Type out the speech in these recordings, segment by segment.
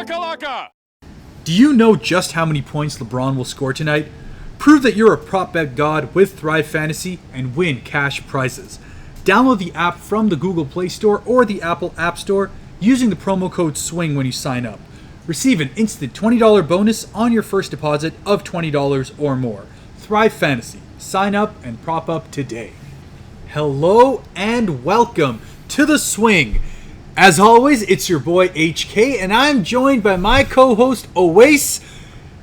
Shakalaka! Do you know just how many points LeBron will score tonight? Prove that you're a prop bet god with Thrive Fantasy and win cash prizes. Download the app from the Google Play Store or the Apple App Store using the promo code SWING when you sign up. Receive an instant $20 bonus on your first deposit of $20 or more. Thrive Fantasy. Sign up and prop up today. Hello and welcome to The Swing. As always, it's your boy HK, and I'm joined by my co-host Owais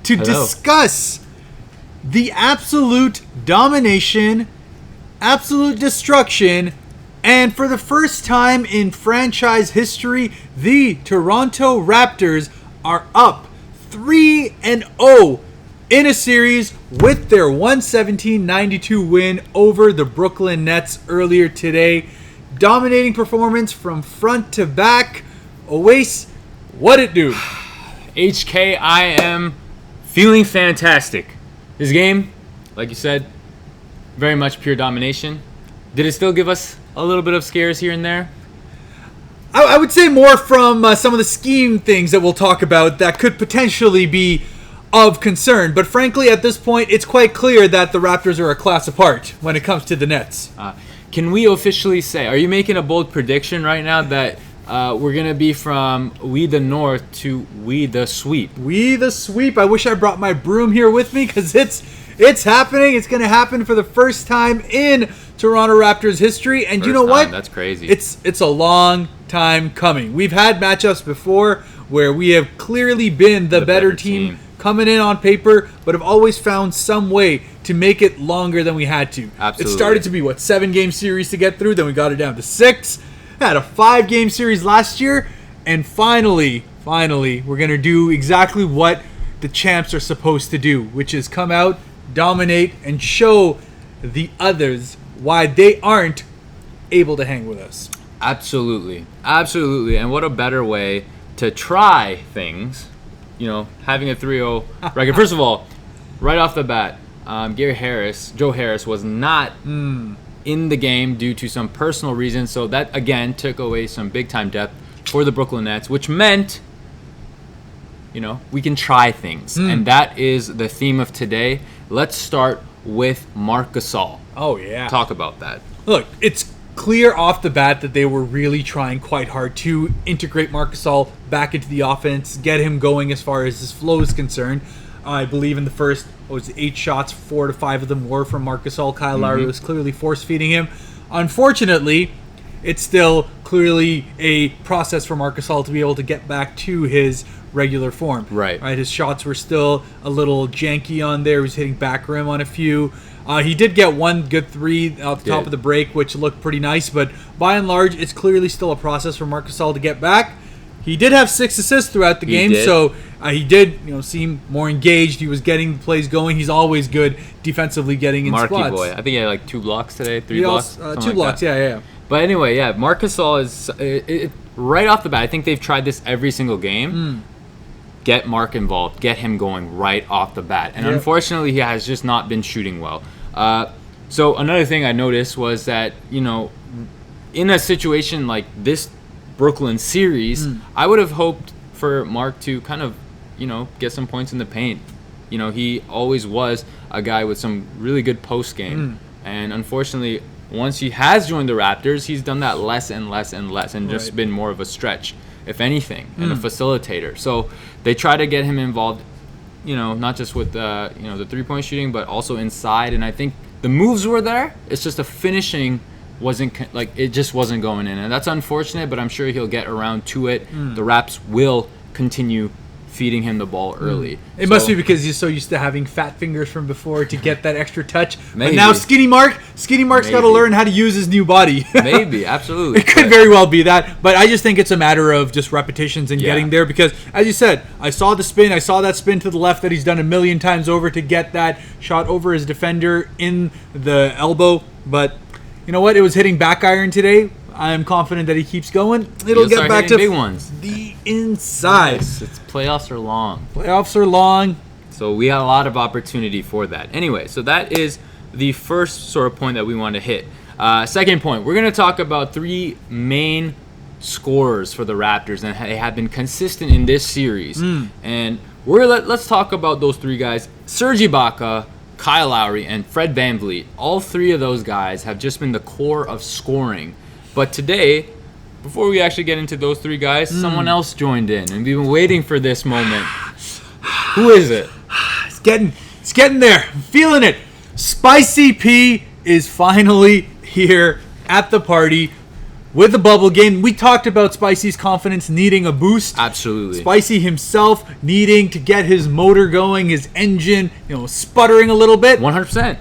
to discuss the absolute domination, absolute destruction, and for the first time in franchise history, the Toronto Raptors are up 3-0 in a series with their 117-92 win over the Brooklyn Nets earlier today. Dominating performance from front to back. Owais, what it do? HK, I am feeling fantastic. This game, like you said, very much pure domination. Did it still give us a little bit of scares here and there? I would say more from some of the scheme things that we'll talk about that could potentially be of concern. But frankly, at this point, it's quite clear that the Raptors are a class apart when it comes to the Nets. Can we officially say, are you making a bold prediction right now that we're going to be from we the North to we the sweep? We the sweep. I wish I brought my broom here with me because it's happening. It's going to happen for the first time in Toronto Raptors history. And you know what? That's crazy. It's a long time coming. We've had matchups before where we have clearly been the better team coming in on paper, but have always found some way to make it longer than we had to. Absolutely. It started to be, 7-game series to get through, then we got it down to 6. Had a 5-game series last year, and finally, we're going to do exactly what the champs are supposed to do, which is come out, dominate, and show the others why they aren't able to hang with us. Absolutely. And what a better way to try things, having a 3-0 record. First of all, right off the bat, Joe Harris was not in the game due to some personal reasons. So that, again, took away some big-time depth for the Brooklyn Nets, which meant, we can try things. And that is the theme of today. Let's start with Marc Gasol. Oh, yeah. Talk about that. Look, it's clear off the bat that they were really trying quite hard to integrate Marc Gasol back into the offense, get him going as far as his flow is concerned. I believe in the first 8 shots, 4 to 5 of them were from Marc Gasol. Kyle Lowry was clearly force-feeding him. Unfortunately, it's still clearly a process for Marc Gasol to be able to get back to his regular form. Right. His shots were still a little janky on there. He was hitting back rim on a few. He did get one good 3 out the top of the break, which looked pretty nice. But by and large, it's clearly still a process for Marc Gasol to get back. He did have 6 assists throughout the game, so he did seem more engaged. He was getting the plays going. He's always good defensively getting in spots. Marky boy. I think he had 2 blocks today, 3 blocks. 2 blocks, yeah. But anyway, Marc Gasol is right off the bat. I think they've tried this every single game. Get Marc involved, get him going right off the bat. And unfortunately, he has just not been shooting well. So another thing I noticed was that, in a situation like this Brooklyn series, I would have hoped for Marc to kind of, get some points in the paint. He always was a guy with some really good post game. And unfortunately, once he has joined the Raptors, he's done that less and less and less and just been more of a stretch, if anything, and a facilitator. So they try to get him involved, not just with the 3-point shooting, but also inside. And I think the moves were there. It's just the finishing it just wasn't going in. And that's unfortunate, but I'm sure he'll get around to it. The Raps will continue feeding him the ball early. It must be because he's so used to having fat fingers from before to get that extra touch. Maybe. But now Skinny Marc's got to learn how to use his new body. Maybe, absolutely. It could very well be that, but I just think it's a matter of just repetitions and getting there because, as you said, I saw that spin to the left that he's done a million times over to get that shot over his defender in the elbow, but you know what? It was hitting back iron today. I'm confident that he keeps going. It'll get back to big ones. The inside. Yes, playoffs are long. Playoffs are long. So we had a lot of opportunity for that. Anyway, so that is the first sort of point that we want to hit. Second point, we're going to talk about 3 main scorers for the Raptors, and they have been consistent in this series. And let's talk about those three guys: Serge Ibaka, Kyle Lowry, and Fred VanVleet. All three of those guys have just been the core of scoring. But today, before we actually get into those three guys, someone else joined in, and we've been waiting for this moment. Who is it? It's getting there. I'm feeling it. Spicy P is finally here at the party with the bubble game. We talked about Spicy's confidence needing a boost. Absolutely. Spicy himself needing to get his motor going, his engine, sputtering a little bit. 100%.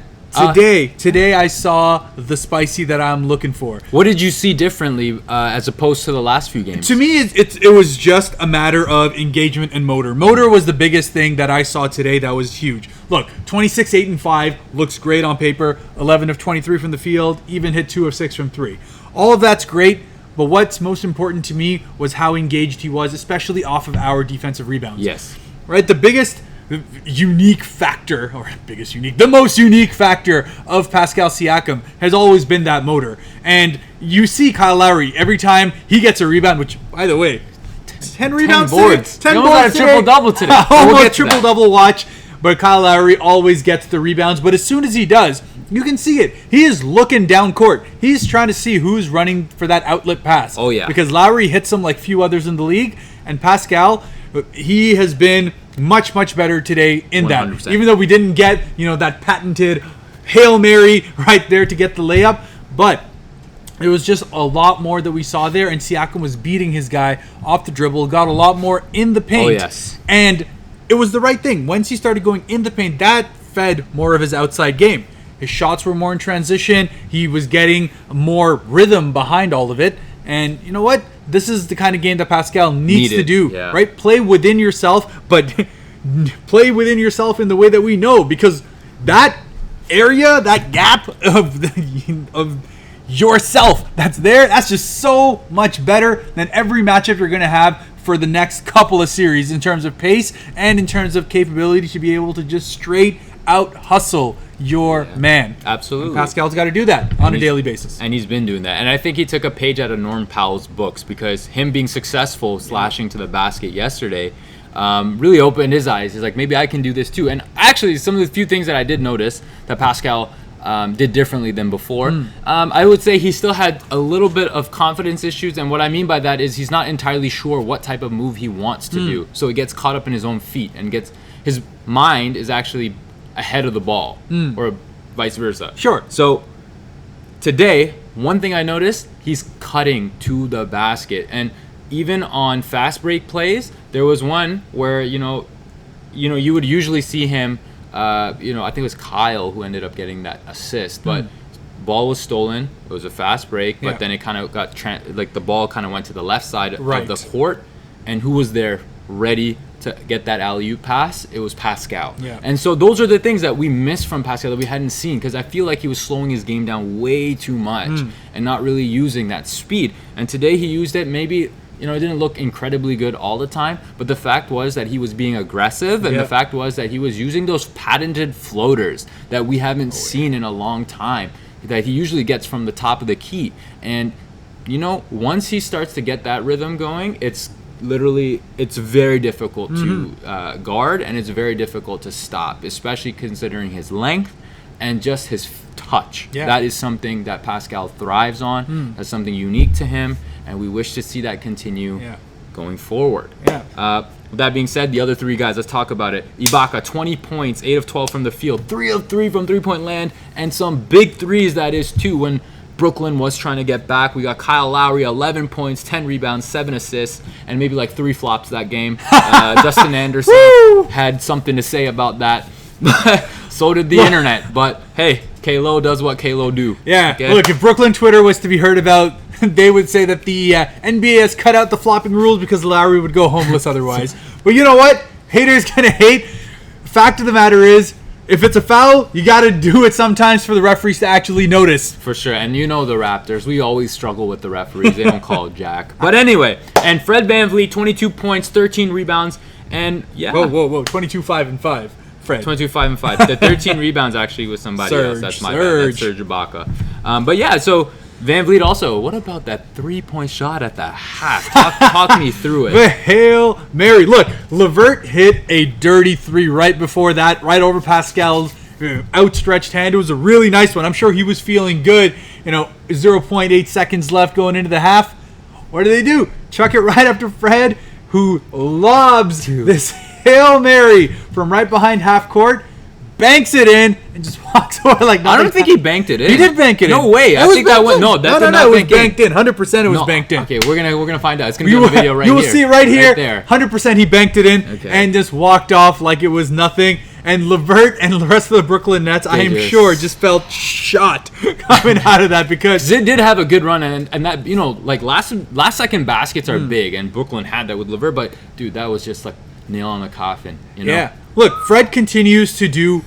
Today I saw the Spicy that I'm looking for. What did you see differently as opposed to the last few games? To me, it was just a matter of engagement and motor. Motor was the biggest thing that I saw today that was huge. Look, 26, 8, and 5 looks great on paper. 11 of 23 from the field, even hit 2 of 6 from 3. All of that's great, but what's most important to me was how engaged he was, especially off of our defensive rebounds. Yes. Right? The most unique factor of Pascal Siakam has always been that motor. And you see Kyle Lowry every time he gets a rebound, which, by the way, 10 rebounds 10 boards. today. 10 he boards had a triple-double today. Almost triple-double watch. But Kyle Lowry always gets the rebounds. But as soon as he does, you can see it. He is looking down court. He's trying to see who's running for that outlet pass. Oh, yeah. Because Lowry hits him like few others in the league. And Pascal, he has been much, much better today in 100%. that. Even though we didn't get, that patented Hail Mary right there to get the layup. But it was just a lot more that we saw there. And Siakam was beating his guy off the dribble. Got a lot more in the paint. Oh, yes. And it was the right thing. Once he started going in the paint, that fed more of his outside game. His shots were more in transition. He was getting more rhythm behind all of it. And you know what? This is the kind of game that Pascal needs to do, right? Play within yourself, but play within yourself in the way that we know, because that area, that gap of yourself that's there, that's just so much better than every matchup you're going to have for the next couple of series in terms of pace and in terms of capability to be able to just straight out hustle your man. Absolutely. And Pascal's got to do that on a daily basis. And he's been doing that. And I think he took a page out of Norm Powell's books, because him being successful slashing to the basket yesterday really opened his eyes. He's like, maybe I can do this too. And actually, some of the few things that I did notice that Pascal did differently than before, I would say he still had a little bit of confidence issues. And what I mean by that is he's not entirely sure what type of move he wants to do. So he gets caught up in his own feet and his mind is actually ahead of the ball, or vice versa. Sure. So today, one thing I noticed, he's cutting to the basket, and even on fast break plays, there was one where you would usually see him. I think it was Kyle who ended up getting that assist, but ball was stolen. It was a fast break, but then it kind of got the ball kind of went to the left side of the court, and who was there ready to get that alley-oop pass? It was Pascal. Yeah. And so those are the things that we missed from Pascal that we hadn't seen, because I feel like he was slowing his game down way too much and not really using that speed. And today he used it. Maybe it didn't look incredibly good all the time, but the fact was that he was being aggressive, and the fact was that he was using those patented floaters that we haven't seen in a long time, that he usually gets from the top of the key. And once he starts to get that rhythm going, it's very difficult to guard, and it's very difficult to stop, especially considering his length and just his touch. Yeah. That is something that Pascal thrives on. That's something unique to him, and we wish to see that continue going forward. With that being said, the other three guys, let's talk about it. Ibaka, 20 points, 8 of 12 from the field, 3 of 3 from three-point land, and some big threes, that is, too, when Brooklyn was trying to get back. We got Kyle Lowry, 11 points, 10 rebounds, 7 assists, and maybe like 3 flops that game. Dustin Anderson had something to say about that. So did the internet. But hey, K-Lo does what K-Lo do. Yeah. Okay? Look, if Brooklyn Twitter was to be heard about, they would say that the NBA has cut out the flopping rules because Lowry would go homeless otherwise. But you know what? Haters gonna hate. Fact of the matter is, if it's a foul, you got to do it sometimes for the referees to actually notice. For sure. And the Raptors, we always struggle with the referees. They don't call jack. But anyway, and Fred VanVleet, 22 points, 13 rebounds, and Whoa. 22, 5, and 5. Fred. 22, 5, and 5. The 13 rebounds actually was somebody else. That's my bad. That's Serge Ibaka. So Van Vliet also, what about that 3-point shot at the half? Talk me through it. The Hail Mary. Look, LeVert hit a dirty 3 right before that, right over Pascal's outstretched hand. It was a really nice one. I'm sure he was feeling good. 0.8 seconds left going into the half. What do? Chuck it right after Fred, who lobs this Hail Mary from right behind half court, banks it in, and just walks away like nothing. I don't think he banked it in. He did bank it in. No way. I think that went. No, that did not it was bank in. banked in. 100% it was banked in. Okay, we're gonna find out. It's gonna be on the video right here. You here. will see it right here. There. 100% he banked it in and just walked off like it was nothing. And LeVert and the rest of the Brooklyn Nets, I am sure, just felt shot coming out of that because Zid did have a good run, and that like last second baskets are big, and Brooklyn had that with LeVert, but dude, that was just like nail on the coffin. Yeah. Look, Fred continues to do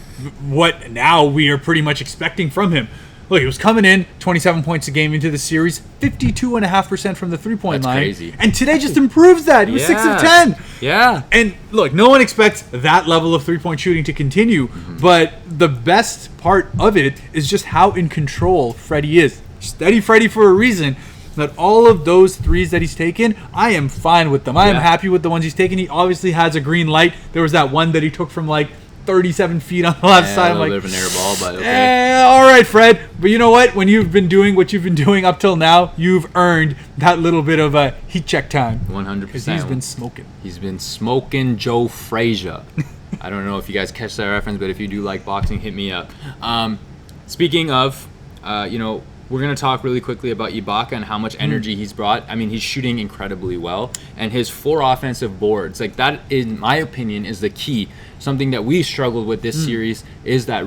what now we are pretty much expecting from him. Look, he was coming in 27 points a game into the series, 52.5% from the three-point line. That's crazy. And today just improves that. He was 6 of 10. Yeah. And look, no one expects that level of three-point shooting to continue, but the best part of it is just how in control Freddie is. Steady Freddie for a reason. That all of those threes that he's taken, I am fine with them. I am happy with the ones he's taken. He obviously has a green light. There was that one that he took from like 37 feet on the left side. A little bit of an air ball, but okay. All right, Fred. But you know what? When you've been doing what you've been doing up till now, you've earned that little bit of a heat check time. 100%. Because he's been smoking. He's been smoking Joe Frazier. I don't know if you guys catch that reference, but if you do like boxing, hit me up. Speaking of, we're going to talk really quickly about Ibaka and how much energy he's brought. I mean, he's shooting incredibly well. And his 4 offensive boards, like that, in my opinion, is the key. Something that we struggled with this series is that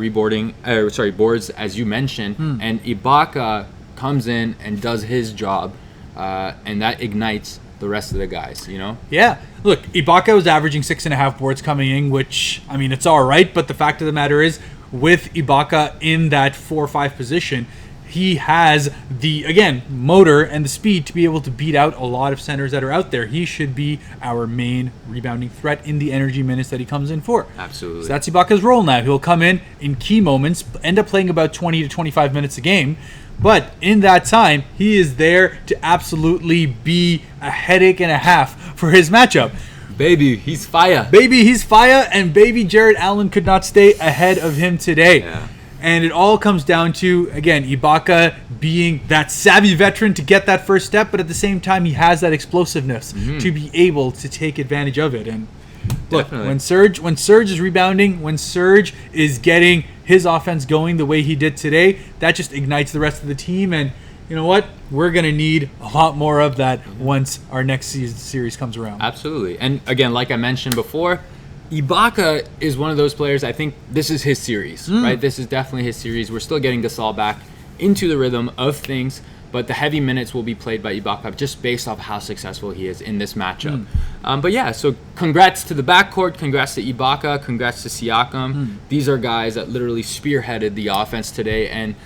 boards, as you mentioned. And Ibaka comes in and does his job, and that ignites the rest of the guys, Yeah. Look, Ibaka was averaging 6.5 boards coming in, which, I mean, it's all right. But the fact of the matter is, with Ibaka in that 4 or 5 position, he has the, again, motor and the speed to be able to beat out a lot of centers that are out there. He should be our main rebounding threat in the energy minutes that he comes in for. Absolutely. So that's Ibaka's role now. He'll come in key moments, end up playing about 20 to 25 minutes a game. But in that time, he is there to absolutely be a headache and a half for his matchup. Baby, he's fire. And baby Jared Allen could not stay ahead of him today. Yeah. And it all comes down to, again, Ibaka being that savvy veteran to get that first step, but at the same time, he has that explosiveness to be able to take advantage of it. And look, when Serge is rebounding, when Serge is getting his offense going the way he did today, that just ignites the rest of the team. And you know what? We're going to need a lot more of that once our next series comes around. Absolutely. And again, like I mentioned before, Ibaka is one of those players, I think this is his series, right? This is definitely his series. We're still getting Gasol back into the rhythm of things, but the heavy minutes will be played by Ibaka just based off how successful he is in this matchup. But yeah, so congrats to the backcourt, congrats to Ibaka, congrats to Siakam. These are guys that literally spearheaded the offense today, and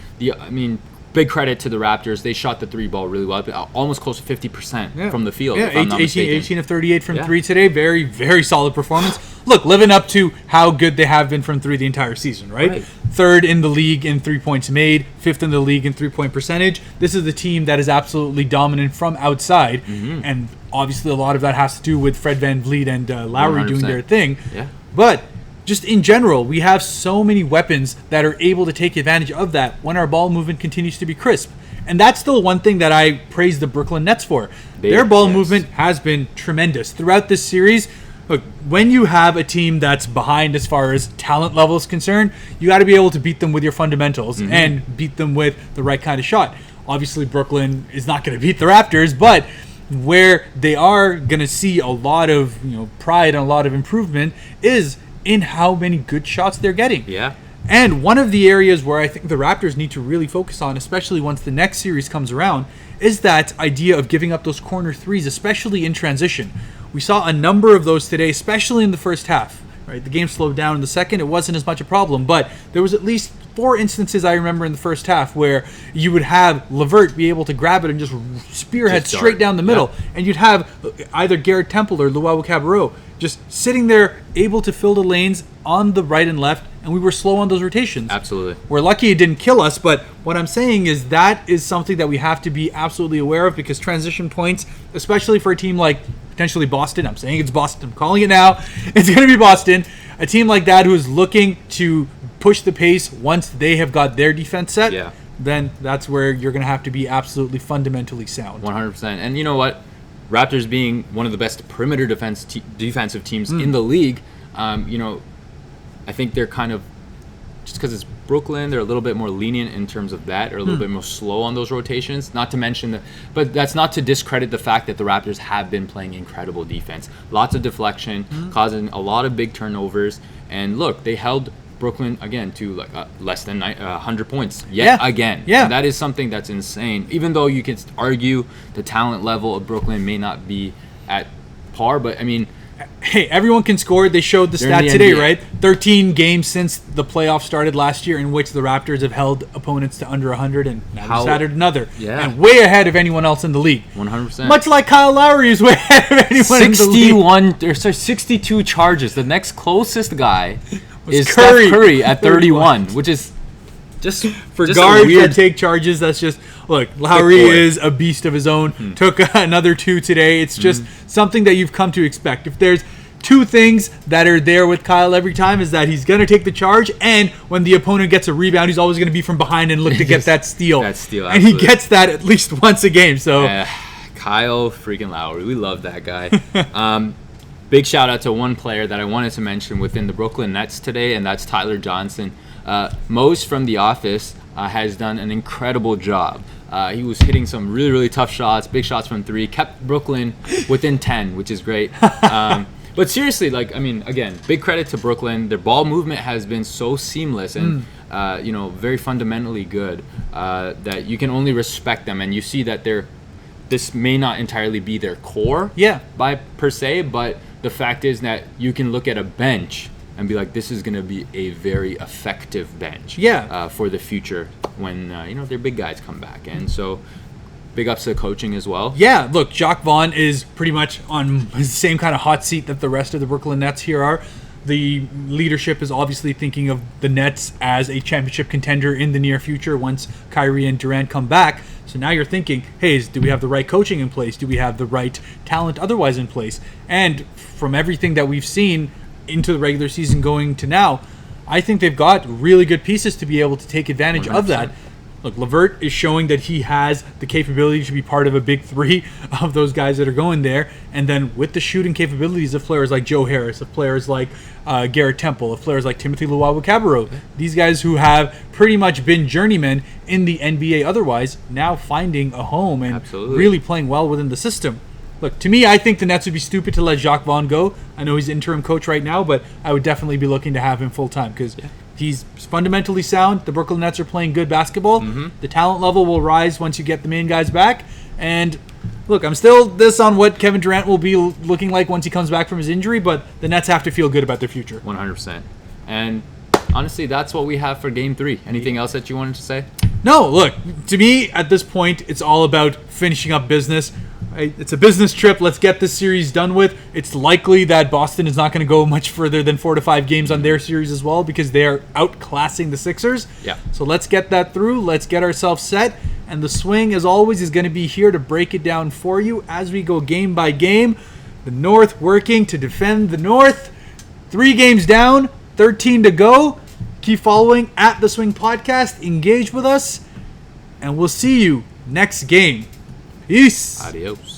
big credit to the Raptors. They shot the 3-ball really well, almost close to 50% from the field. Yeah, if I'm not mistaken. 18 of 38 from 3 today. Very, very solid performance. Look, living up to how good they have been from 3 the entire season, right? 3rd in the league in 3 points made, 5th in the league in 3-point percentage. This is the team that is absolutely dominant from outside, and obviously a lot of that has to do with Fred VanVleet and Lowry 100%. doing their thing. Yeah. But just in general, we have so many weapons that are able to take advantage of that when our ball movement continues to be crisp. And that's still one thing that I praise the Brooklyn Nets for. Their ball movement has been tremendous throughout this series. Look, when you have a team that's behind as far as talent level is concerned, you got to be able to beat them with your fundamentals and beat them with the right kind of shot. Obviously, Brooklyn is not going to beat the Raptors, but where they are going to see a lot of pride and a lot of improvement is in how many good shots they're getting. Yeah. And one of the areas where I think the Raptors need to really focus on, especially once the next series comes around, is that idea of giving up those corner threes, especially in transition. We saw a number of those today, especially in the first half. Right, the game slowed down in the second. It wasn't as much a problem, but there was at least 4 instances I remember in the first half where you would have LeVert be able to grab it and just spearhead straight down the middle, and you'd have either Garrett Temple or Luau Cabarrot just sitting there able to fill the lanes on the right and left, and we were slow on those rotations. Absolutely. We're lucky it didn't kill us, but what I'm saying is that is something that we have to be absolutely aware of, because transition points, especially for a team like potentially Boston, I'm saying it's Boston, I'm calling it now, it's going to be Boston, a team like that who is looking to push the pace once they have got their defense set, then that's where you're going to have to be absolutely fundamentally sound. 100%. And you know what? Raptors being one of the best perimeter defensive teams in the league, I think they're kind of, just because it's Brooklyn, they're a little bit more lenient in terms of that, or a little bit more slow on those rotations. Not to mention but that's not to discredit the fact that the Raptors have been playing incredible defense. Lots of deflection, causing a lot of big turnovers. And look, they held Brooklyn again to like less than 100 points again. Yeah, and that is something that's insane. Even though you can argue the talent level of Brooklyn may not be at par, but I mean, hey, everyone can score. They showed the stat today, right? 13 games since the playoffs started last year in which the Raptors have held opponents to under 100, and now just added another. Yeah. And way ahead of anyone else in the league. 100%. Much like Kyle Lowry is way ahead of anyone in the league. 62 charges. The next closest guy is Curry. Steph Curry at 31, which is just for guards that take charges. That's just, look, Lowry is a beast of his own. Took another 2 today. It's just something that you've come to expect. If there's 2 things that are there with Kyle every time, is that he's going to take the charge, and when the opponent gets a rebound, he's always going to be from behind and look to get that steal. And he gets that at least once a game. So Kyle freaking Lowry, we love that guy. Big shout out to one player that I wanted to mention within the Brooklyn Nets today, and that's Tyler Johnson. Mose from The Office has done an incredible job. He was hitting some really, really tough shots, big shots from 3, kept Brooklyn within 10, which is great. But seriously, again, big credit to Brooklyn. Their ball movement has been so seamless and very fundamentally good that you can only respect them. And you see that this may not entirely be their core, by per se, but the fact is that you can look at a bench and be like, this is going to be a very effective bench for the future when their big guys come back. And so big ups to the coaching as well. Yeah, look, Jacques Vaughn is pretty much on the same kind of hot seat that the rest of the Brooklyn Nets here are. The leadership is obviously thinking of the Nets as a championship contender in the near future once Kyrie and Durant come back. So now you're thinking, hey, do we have the right coaching in place? Do we have the right talent otherwise in place? And from everything that we've seen into the regular season going to now, I think they've got really good pieces to be able to take advantage 100%. Of that. Look, LeVert is showing that he has the capability to be part of a big 3 of those guys that are going there. And then with the shooting capabilities of players like Joe Harris, of players like Garrett Temple, of players like Timothy Luwawu-Cabarrot, these guys who have pretty much been journeymen in the NBA otherwise, now finding a home and really playing well within the system. Look, to me, I think the Nets would be stupid to let Jacques Vaughn go. I know he's interim coach right now, but I would definitely be looking to have him full-time because he's fundamentally sound. The Brooklyn Nets are playing good basketball. The talent level will rise once you get the main guys back. And look, I'm still this on what Kevin Durant will be looking like once he comes back from his injury, but the Nets have to feel good about their future. 100%. And honestly, that's what we have for Game 3. Anything else that you wanted to say? No, look, to me, at this point, it's all about finishing up business. It's a business trip. Let's get this series done with. It's likely that Boston is not going to go much further than 4 to 5 games on their series as well because they're outclassing the Sixers. So let's get that through. Let's get ourselves set. And the swing, as always, is going to be here to break it down for you as we go game by game. The North working to defend the North. 3 games down, 13 to go. Keep following at The Swing Podcast. Engage with us. And we'll see you next game. Peace. Adios.